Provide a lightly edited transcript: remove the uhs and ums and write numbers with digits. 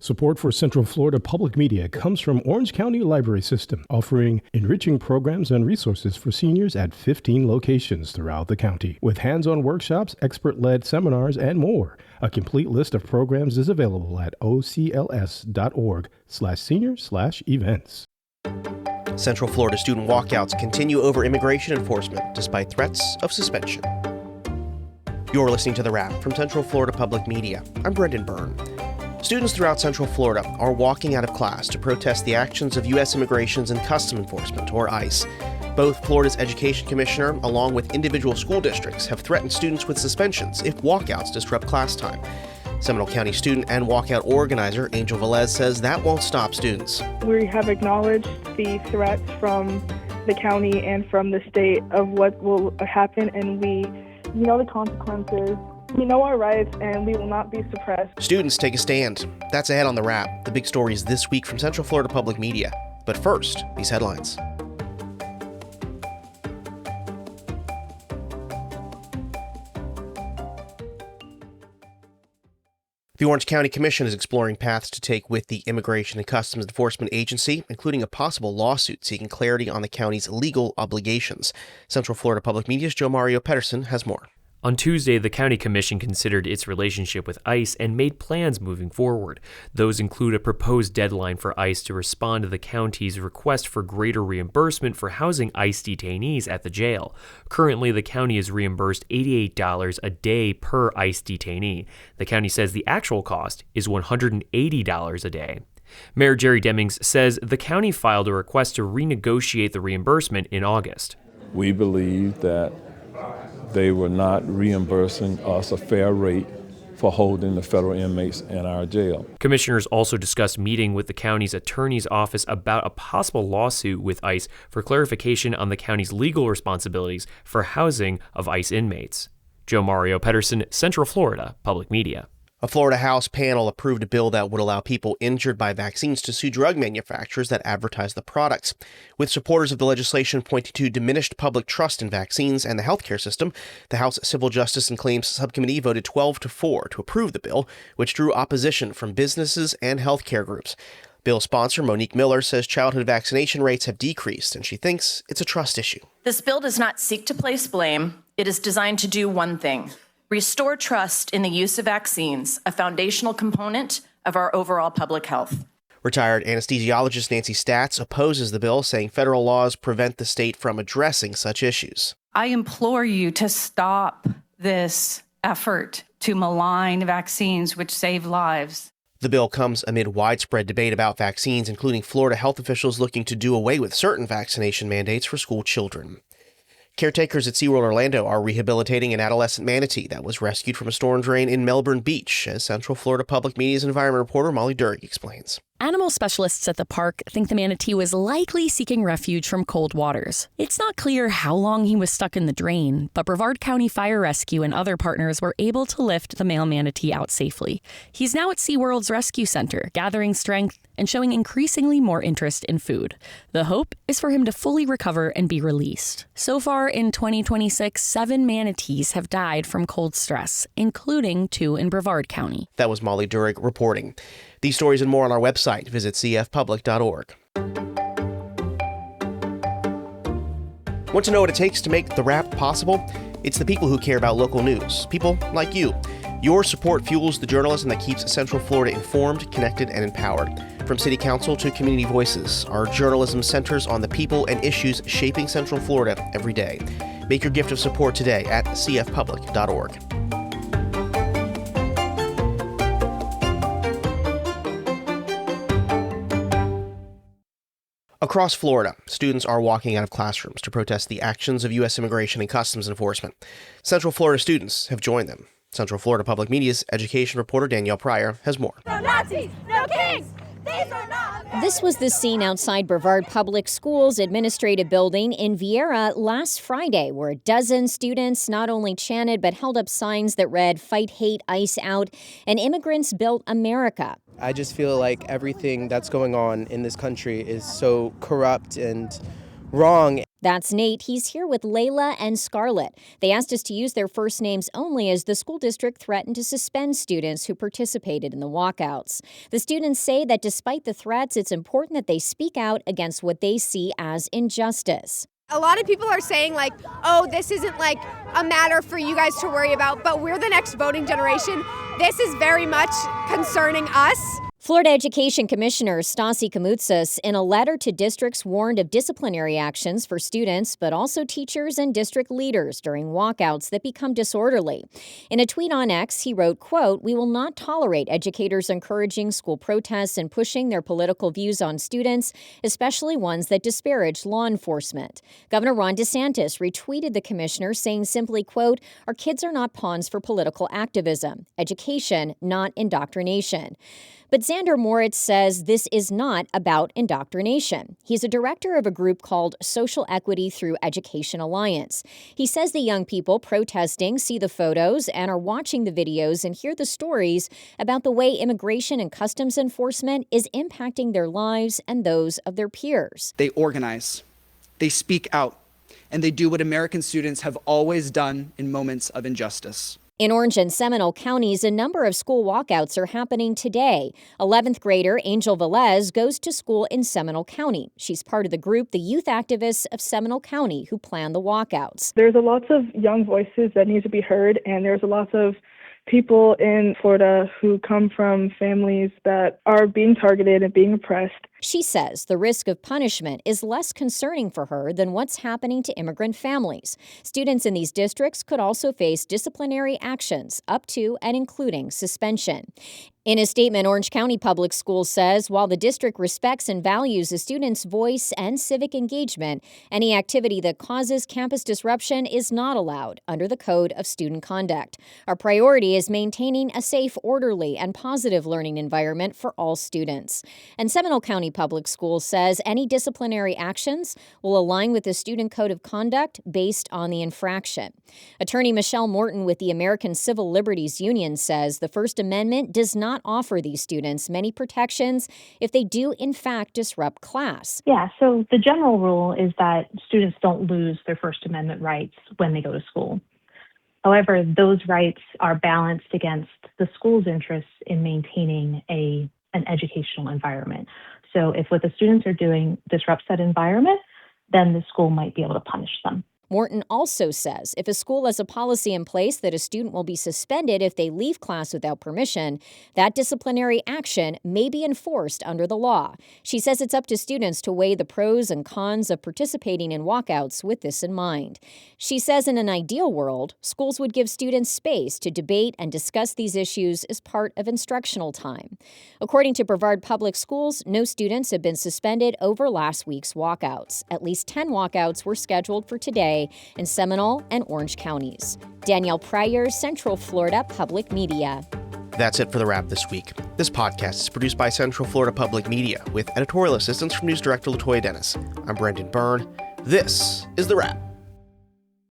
Support for Central Florida Public Media comes from Orange County Library System, offering enriching programs and resources for seniors at 15 locations throughout the county, with hands-on workshops, expert-led seminars, and more. A complete list of programs is available at ocls.org/senior/events. Central Florida student walkouts continue over immigration enforcement despite threats of suspension. You're listening to The Wrap from Central Florida Public Media. I'm Brendan Byrne. Students throughout Central Florida are walking out of class to protest the actions of U.S. Immigrations and Customs Enforcement, or ICE. Both Florida's Education Commissioner, along with individual school districts, have threatened students with suspensions if walkouts disrupt class time. Seminole County student and walkout organizer Angel Velez says that won't stop students. We have acknowledged the threats from the county and from the state of what will happen, and we know the consequences. We know our rights, and we will not be suppressed. Students take a stand. That's ahead on The Wrap. The big stories this week from Central Florida Public Media. But first, these headlines. The Orange County Commission is exploring paths to take with the Immigration and Customs Enforcement Agency, including a possible lawsuit seeking clarity on the county's legal obligations. Central Florida Public Media's Joe Mario Pedersen has more. On Tuesday, the County Commission considered its relationship with ICE and made plans moving forward. Those include a proposed deadline for ICE to respond to the county's request for greater reimbursement for housing ICE detainees at the jail. Currently, the county is reimbursed $88 a day per ICE detainee. The county says the actual cost is $180 a day. Mayor Jerry Demings says the county filed a request to renegotiate the reimbursement in August. We believe that they were not reimbursing us a fair rate for holding the federal inmates in our jail. Commissioners also discussed meeting with the county's attorney's office about a possible lawsuit with ICE for clarification on the county's legal responsibilities for housing of ICE inmates. Joe Mario Pedersen, Central Florida Public Media. A Florida House panel approved a bill that would allow people injured by vaccines to sue drug manufacturers that advertise the products. With supporters of the legislation pointing to diminished public trust in vaccines and the healthcare system, the House Civil Justice and Claims Subcommittee voted 12-4 to approve the bill, which drew opposition from businesses and healthcare groups. Bill sponsor Monique Miller says childhood vaccination rates have decreased, and she thinks it's a trust issue. This bill does not seek to place blame. It is designed to do one thing: restore trust in the use of vaccines, a foundational component of our overall public health. Retired anesthesiologist Nancy Statz opposes the bill, saying federal laws prevent the state from addressing such issues. I implore you to stop this effort to malign vaccines which save lives. The bill comes amid widespread debate about vaccines, including Florida health officials looking to do away with certain vaccination mandates for school children. Caretakers at SeaWorld Orlando are rehabilitating an adolescent manatee that was rescued from a storm drain in Melbourne Beach, as Central Florida Public Media's environment reporter Molly Durig explains. Animal specialists at the park think the manatee was likely seeking refuge from cold waters. It's not clear how long he was stuck in the drain, but Brevard County Fire Rescue and other partners were able to lift the male manatee out safely. He's now at SeaWorld's Rescue Center, gathering strength and showing increasingly more interest in food. The hope is for him to fully recover and be released. So far in 2026, 7 manatees have died from cold stress, including 2 in Brevard County. That was Molly Durig reporting. These stories and more on our website. Visit cfpublic.org. Want to know what it takes to make The Wrap possible? It's the people who care about local news. People like you. Your support fuels the journalism that keeps Central Florida informed, connected, and empowered. From City Council to Community Voices, our journalism centers on the people and issues shaping Central Florida every day. Make your gift of support today at cfpublic.org. Across Florida, students are walking out of classrooms to protest the actions of U.S. Immigration and Customs Enforcement. Central Florida students have joined them. Central Florida Public Media's education reporter Danielle Pryor has more. No Nazis! No kings! These are not Americans! This was the scene outside Brevard Public Schools Administrative Building in Viera last Friday, where a dozen students not only chanted but held up signs that read, "Fight Hate, ICE Out," and "Immigrants Built America." I just feel like everything that's going on in this country is so corrupt and wrong. That's Nate. He's here with Layla and Scarlett. They asked us to use their first names only as the school district threatened to suspend students who participated in the walkouts. The students say that despite the threats, it's important that they speak out against what they see as injustice. A lot of people are saying like, oh, this isn't like a matter for you guys to worry about, but we're the next voting generation. This is very much concerning us. Florida Education Commissioner Stassi Kamoutsas, in a letter to districts, warned of disciplinary actions for students, but also teachers and district leaders during walkouts that become disorderly. In a tweet on X, he wrote, quote, "We will not tolerate educators encouraging school protests and pushing their political views on students, especially ones that disparage law enforcement." Governor Ron DeSantis retweeted the commissioner saying simply, quote, "Our kids are not pawns for political activism. Education, not indoctrination." But Xander Moritz says this is not about indoctrination. He's a director of a group called Social Equity Through Education Alliance. He says the young people protesting see the photos and are watching the videos and hear the stories about the way immigration and customs enforcement is impacting their lives and those of their peers. They organize, they speak out, and they do what American students have always done in moments of injustice. In Orange and Seminole counties, a number of school walkouts are happening today. 11th grader Angel Velez goes to school in Seminole County. She's part of the group, the Youth Activists of Seminole County, who plan the walkouts. There's a lots of young voices that need to be heard, and there's a lot of people in Florida who come from families that are being targeted and being oppressed. She says the risk of punishment is less concerning for her than what's happening to immigrant families. Students in these districts could also face disciplinary actions up to and including suspension. In a statement, Orange County Public Schools says while the district respects and values a student's voice and civic engagement, any activity that causes campus disruption is not allowed under the Code of Student Conduct. Our priority is maintaining a safe, orderly, and positive learning environment for all students. And Seminole County Public Schools says any disciplinary actions will align with the Student Code of Conduct based on the infraction. Attorney Michelle Morton with the American Civil Liberties Union says the First Amendment does not offer these students many protections if they do, in fact, disrupt class. Yeah, so the general rule is that students don't lose their First Amendment rights when they go to school. However, those rights are balanced against the school's interests in maintaining an educational environment. So if what the students are doing disrupts that environment, then the school might be able to punish them. Morton also says if a school has a policy in place that a student will be suspended if they leave class without permission, that disciplinary action may be enforced under the law. She says it's up to students to weigh the pros and cons of participating in walkouts with this in mind. She says in an ideal world, schools would give students space to debate and discuss these issues as part of instructional time. According to Brevard Public Schools, no students have been suspended over last week's walkouts. At least 10 walkouts were scheduled for today in Seminole and Orange counties. Danielle Pryor, Central Florida Public Media. That's it for The Wrap this week. This podcast is produced by Central Florida Public Media with editorial assistance from News Director LaToya Dennis. I'm Brendan Byrne. This is The Wrap.